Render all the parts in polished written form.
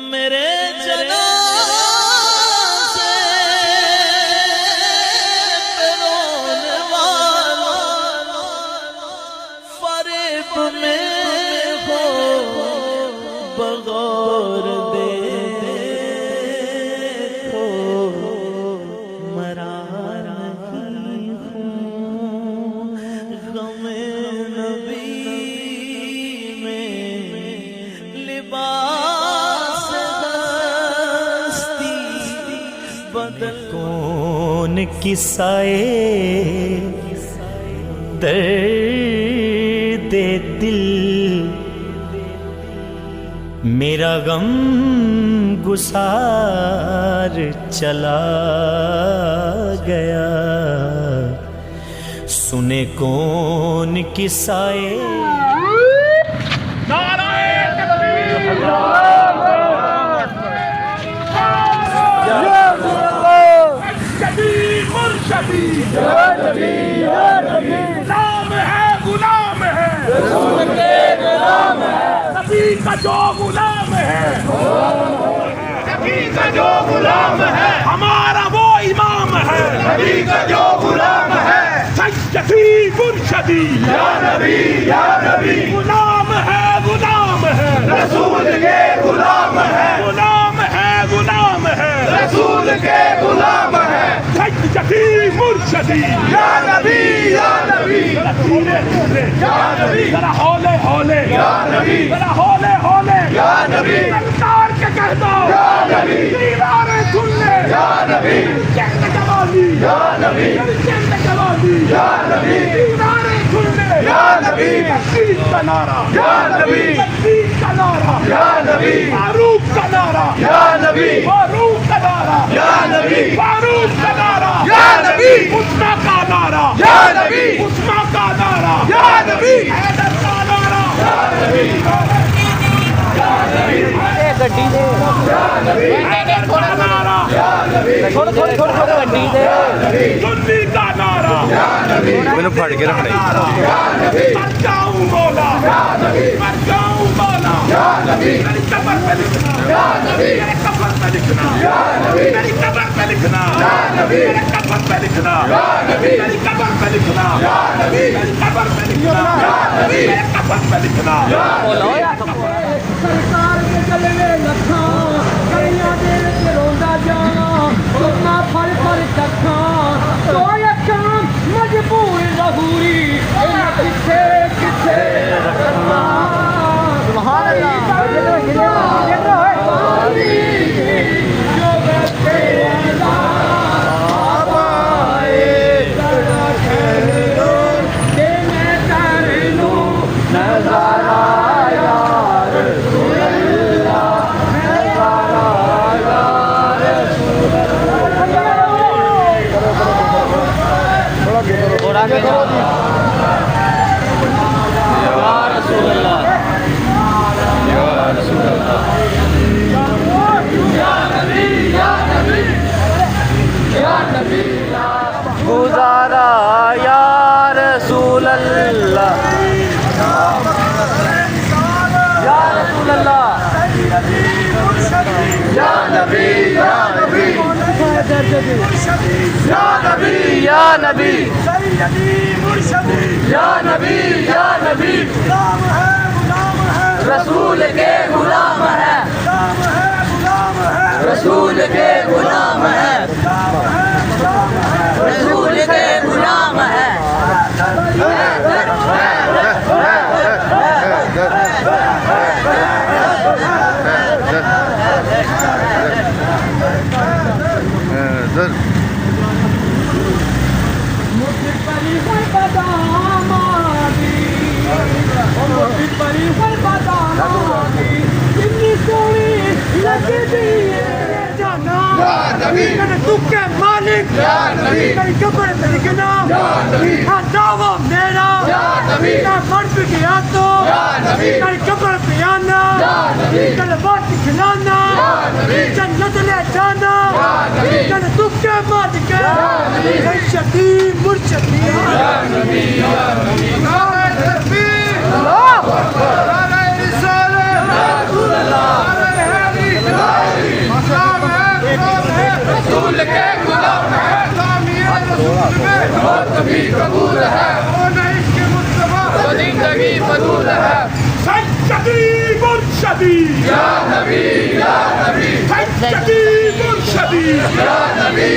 میرے جنازے پہ رونے والا فریب میں ہو بغور دیکھو مرا نہیں ہوں غم نبی میں لباس ہستی بدل کون کسائے درد دل میرا غم گسار چلا گیا سنے کون کسائے غلام ہے غلام ہے رسول کے غلام ہے نبی کا جو غلام ہے نبی کا جو غلام ہے ہمارا وہ امام ہے نبی کا جو غلام ہے سیدی مرشدی یا نبی غلام ہے رسول کے غلام ہے غلام ہے رسول کے غلام ہے سیدی مرشدی یا نبی یا نبی ذرا ہولے ہولے یا نبی ذرا ہولے ہولے یا نبی اتار کے کہہ دو یا نبی دیواریں کھل لے یا نبی چند جوالی یا نبی چند جوالی یا نبی دیواریں کھل لے یا نبی تقدیر کا نعرہ یا نبی تقدیر کا نعرہ یا نبی فاروق کا نعرہ یا نبی فاروق کا نعرہ یا نبی فاروق کا نعرہ یا نبی عثمان کا نعرہ یا نبی عثمان کا نعرہ یا نبی حیدر کا نعرہ یا نبی گڈی دے یا نبی حیدر کا نعرہ یا نبی تھوڑا گڈی دے سنی کا نعرہ یا نبی مینوں پھڑ کے رکھ لے یا نبی مر جاؤں مولا یا نبی مر جاؤں مولا یا نبی میری قبر پہ لکھنا یا نبی میری قبر پہ لکھنا یا نبی میری قبر پہ لکھنا یا نبی میری قبر پہ لکھنا یا نبی میری قبر پہ لکھنا یا نبی میری قبر پہ لکھنا یا نبی میری قبر پہ لکھنا یا مولا سرکار کے جلوے لکھاں کئیاں دے وچ روندا جاواں سونا پھل پھل چکھاں تو اکھاں مجبور ظہوری انہاں کتھے کتھے رکھاں سبحان اللہ جو بیٹھے گزارا یا رسول اللہ یا رسول اللہ یا نبی یا نبی یا نبی یا نبی سیدی مرشدی یا نبی غلام ہے رسول کے غلام ہے رسول کے غلام ہے رسول کے غلام ہے تکے مالک میری قبر پہ لکھنا دعویٰ میرا میں مر بھی گیا تو میری قبر پہ آنا کلمات کھلانا جنت لے جانا تکے مالک شدی مرشدی اللہ नबी कबूल है, इश्क़ मुस्तफ़ा तो जिंदगी फजूल है। सज्जदी मुर्शदी या नबी सज्जदी मुर्शदी या नबी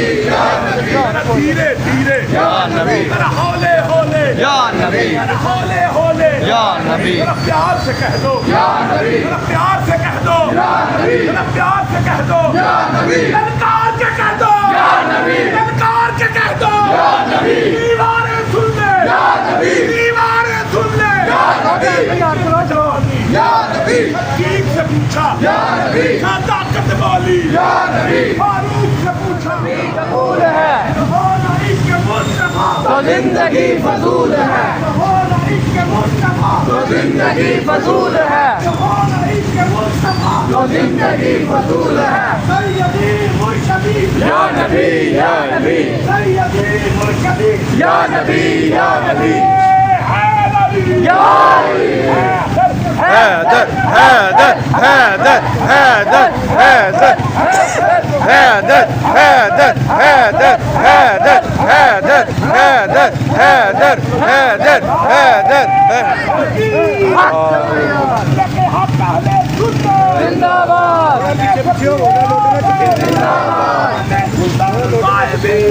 धीरे धीरे या नबी हौले हौले या नबी हौले हौले या नबी प्यार से कह दो या नबी प्यार से कह दो या नबी प्यार से कह दो या नबी ललकार के कह दो या नबी ललकार के कह दो या नबी दीवारें सुन ले या नबी दीवारें सुन ले या नबी या नबी ठीक से पूछा या नबी क्या ताकत वाली या नबी फारूक से पूछा कबूल है होना इश्क़ मुस्तफ़ा तो जिंदगी फजूल है, होना इश्क़ मुस्तफ़ा तो जिंदगी फजूल है, होना इश्क़ मुस्तफ़ा तो जिंदगी फजूल है। सैयदी मुर्शदी या नबी या नबी सैयदी मुर्शदी या नबी या नबी या हैदर हैदर हैदर हैदर हैदर हैदर हैदर हैदर हैदर हैदर हैदर हैदर हैदर हैदर लगे हाथ पहले सुनते जिंदाबाद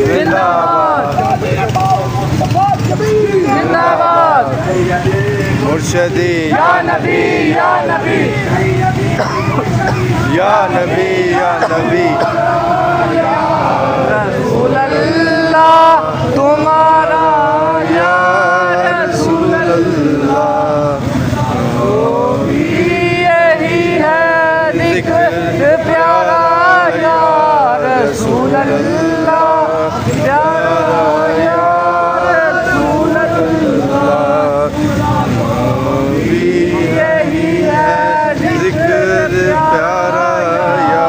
जिंदाबाद मुर्शदी या नबी या नबी या नबी या नबी रसूल अल्लाह तुम्हारा या रसूल यही है जिक्र प्यारा या रसूल अल्लाह प्यारा या रसूल अल्लाह यही है जिक्र प्यारा या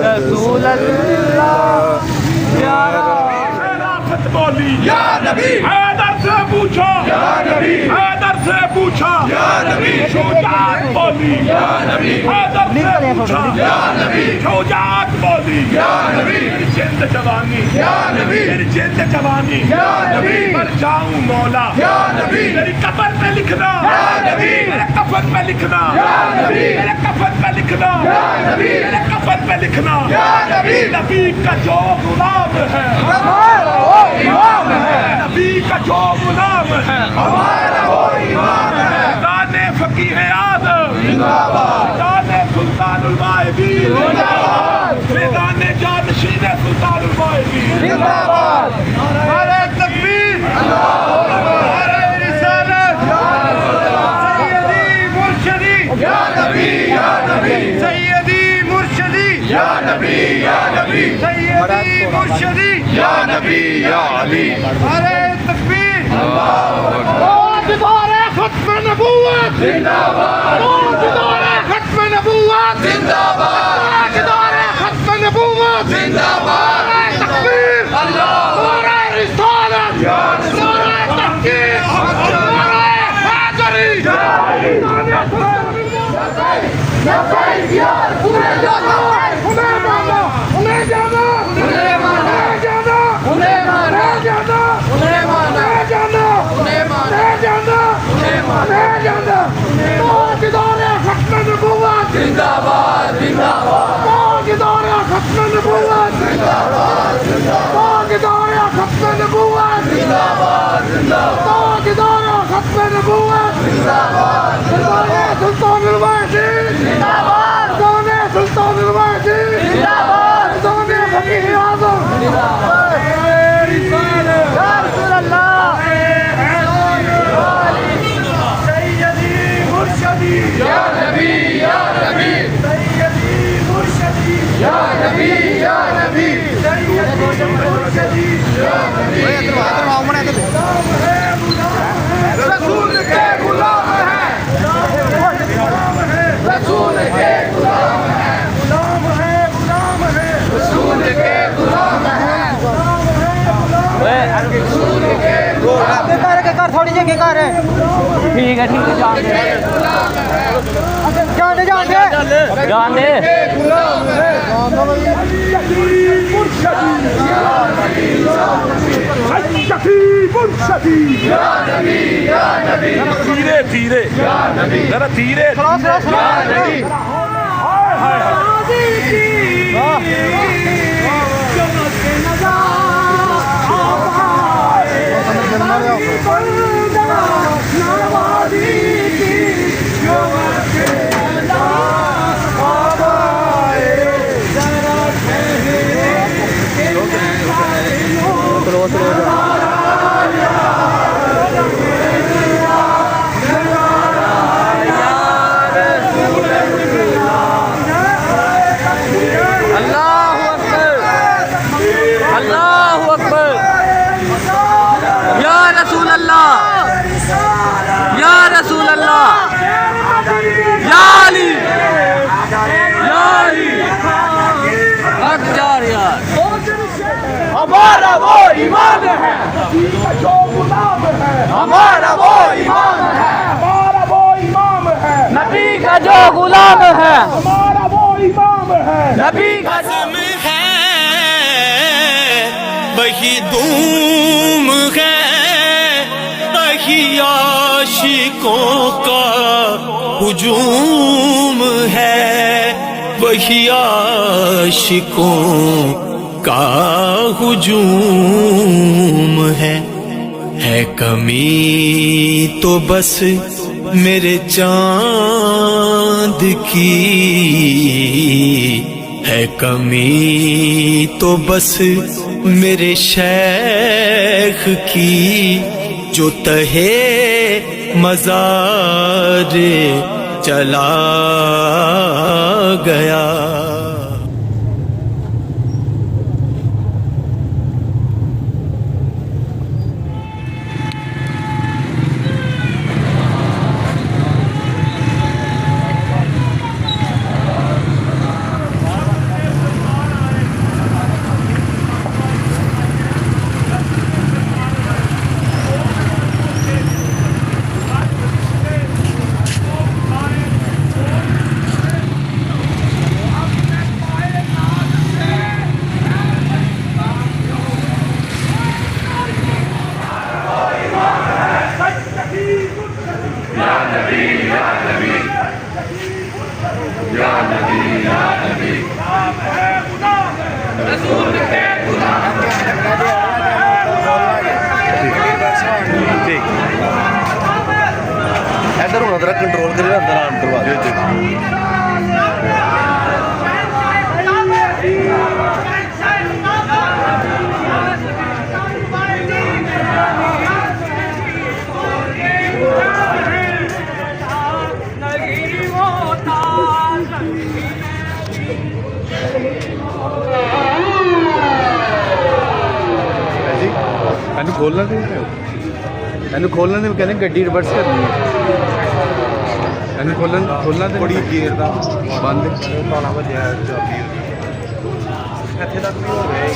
रसूल अल्लाह प्यारा खिलाफत बोली या नबी हैदर से पूछो या नबी हैदर से पूछो या नबी शुजात बोली या नबी हैदर से पूछो या नबी शुजात बोली या नबी मेरी जिंद जवानी या नबी मेरी जिंद जवानी या नबी मर जाऊं मौला या नबी मेरी कफन पे लिखना या नबी मेरे कफन पे लिखना या नबी मेरे कफन पे लिखना या नबी मेरे कफन पे लिखना या नबी नबी का जो गुलाम है हमारा वो इमाम है, नबी का जो गुलाम है हमारा वो इमाम है। दाने फकीह आदम जिंदाबाद दाने सुल्तानुल माहिदीन जिंदाबाद दाने जानशीन सुल्तानुल माहिदीन जिंदाबाद नारे तकबीर नारे रिसालत सैयदी मुर्शदी या नबी या नबी सैयदी मुर्शदी या नबी या नबी सैयदी मुर्शदी या नबी या अली नारे तकबीर खत्म नबूवत जिंदाबाद खत्म नबूवत जिंदाबाद खत्म नबूवत जिंदाबाद तकबीर अल्लाह नारे रिसालत नारे तहकीक नारे हैदरी लब्बैक या रसूल अल्लाह उन्हें जाना उन्हें माना जाना उन्हें माना जाना उन्हें माना जाना उन्हें माना जाना उन्हें माना जाना ताजदारे खत्म नबूवत जिंदाबाद जिंदाबाद ताजदारे खत्म नबूवत ताजदारे खत्म नबूवत जिंदाबाद जिंदाबाद ताजदारे खत्म नबूवत सुल्तानुल माहिदीन जिंदाबाद सुल्तानुल माहिदीन जिंदाबाद दाने फकीह आज़म या रसूल अल्लाह सैयदी मुर्शदी या नबी या नबी सैयदी मुर्शदी या नबी या नबी सैयदी मुर्शदी रसूल के गुलाम है रसूल के गुलाम है गुलाम है रसूल के गुलाम है रसूल के थोड़ी जगह कर ठीक है जान दे जान दे जान दे सैयदी मुर्शदी धीरे धीरे जरा धीरे अल्लाहु अकबर अल्लाहु अकबर या रसूल अल्लाह या रसूल अल्लाह या अली हक यार यार हमारा वो ईमान है जो गुलाम है हमारा वो ईमान है हमारा वो इमाम है नबी का जो गुलाम है हमारा वो इमाम है नबी का आज़म है वही धूम है वही आशिकों का हुजूम है वही आशिकों का हुजूम है कमी तो बस मेरे चांद की है कमी तो बस मेरे शेख की जो तहे मज़ार चला गया। इधर होना जरा कंट्रोल करिए अंदर आने दरवाजे ਇਹਨੂੰ ਖੋਲਣਾ ਤੇ ਇਹਨੂੰ ਖੋਲਣ ਦੇ ਕਹਿੰਦੇ ਗੱਡੀ ਰਿਵਰਸ ਕਰਨੀ ਹੈ ਇਹਨੂੰ ਖੋਲਣਾ ਤੇ ਬੜੀ ਗੇਅਰ ਦਾ ਬੰਦ ਤਾਲਾ ਵੱਜਿਆ ਚਾਬੀ ਇੱਥੇ ਤੱਕ ਵੀ ਹੋ ਗਏ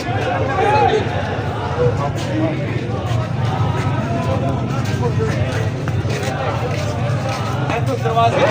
ਇੱਥੋਂ ਦਰਵਾਜ਼ੇ